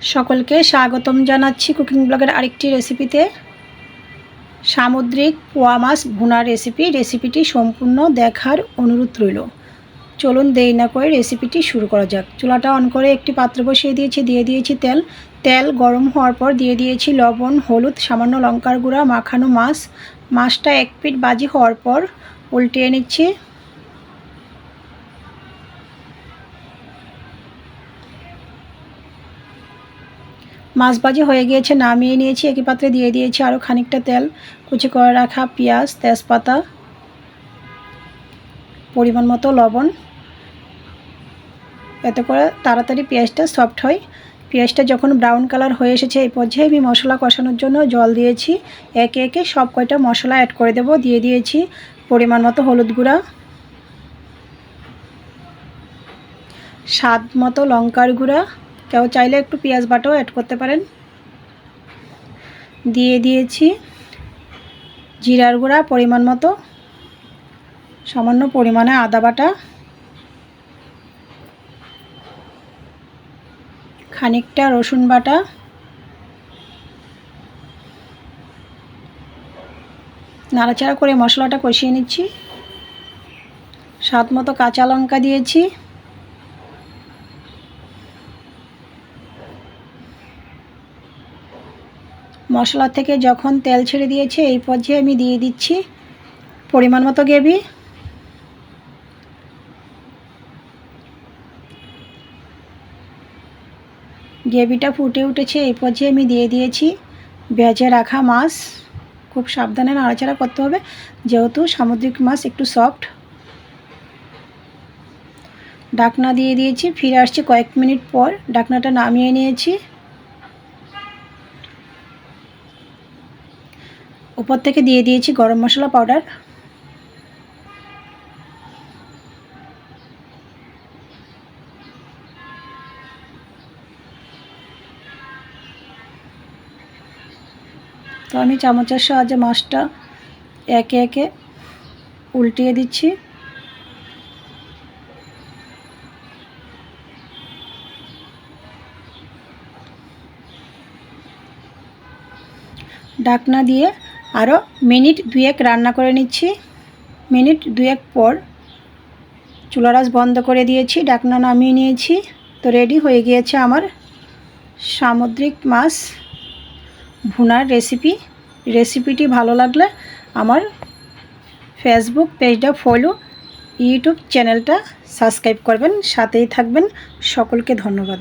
সকলকে স্বাগতম জানাচ্ছি কুকিং ব্লগের আরেকটি রেসিপিতে। সামুদ্রিক পোয়া মাছ ভুনার রেসিপিটি সম্পূর্ণ দেখার অনুরোধ রইল। চলুন দেরি না করে রেসিপিটি শুরু করা যাক। চুলাটা অন করে একটি পাত্র বসিয়ে দিয়ে দিয়েছি তেল গরম হওয়ার পর দিয়ে দিয়েছি লবণ, হলুদ, সামান্য লঙ্কার গুঁড়া, মাখানো মাছটা এক পিঠ ভাজি হওয়ার পর উল্টিয়ে নিচ্ছি। মাছ ভাজি হয়ে গিয়েছে, নামিয়ে নিয়েছি। একই পাত্রে দিয়ে দিয়েছি আরও খানিকটা তেল, কুচি করে রাখা পেঁয়াজ, তেজপাতা, পরিমাণ মতো লবণ। এতে করে তাড়াতাড়ি পেঁয়াজটা সফট হয়। পেঁয়াজটা যখন ব্রাউন কালার হয়ে এসেছে এই পর্যায়ে আমি মশলা কষানোর জন্য জল দিয়েছি। একে একে সব কয়টা মশলা অ্যাড করে দেব। দিয়ে দিয়েছি পরিমাণ মতো হলুদ গুঁড়া, স্বাদ মতো লঙ্কার গুঁড়া, কেউ চাইলে একটু পেঁয়াজ বাটাও অ্যাড করতে পারেন। দিয়ে দিয়েছি জিরার গুঁড়া পরিমাণ মতো, সামান্য পরিমাণে আদা বাটা, খানিকটা রসুন বাটা, নাড়াচাড়া করে মশলাটা কষিয়ে নিচ্ছি। স্বাদ মতো কাঁচা লঙ্কা দিয়েছি। মশলা থেকে যখন তেল ছেড়ে দিয়েছে এই পর্যায়ে আমি দিয়ে দিচ্ছি পরিমাণ মতো গ্রেভি। গ্রেভিটা ফুটে উঠেছে এই পর্যায়ে আমি দিয়ে দিয়েছি ভেজে রাখা মাছ। খুব সাবধানে নাড়াচাড়া করতে হবে যেহেতু সামুদ্রিক মাছ একটু সফট। ঢাকনা দিয়ে দিয়েছি, ফিরে আসছি কয়েক মিনিট পর। ঢাকনাটা নামিয়ে নিয়েছি। উপর থেকে দিয়ে দিয়েছি গরম মশলা পাউডার। তো আমি চামচের সাহায্যে মাছটা একে একে উল্টিয়ে দিচ্ছি। ঢাকনা দিয়ে আরও মিনিট দুয়েক রান্না করে নিচ্ছি। মিনিট দুয়েক পর চুলার আঁচ বন্ধ করে দিয়েছি, ঢাকনা নামিয়ে নিয়েছি। তো রেডি হয়ে গিয়েছে আমার সামুদ্রিক মাছ ভুনার রেসিপিটি ভালো লাগলে আমার ফেসবুক পেজটা ফলো, ইউটিউব চ্যানেলটা সাবস্ক্রাইব করবেন, সাথেই থাকবেন। সকলকে ধন্যবাদ।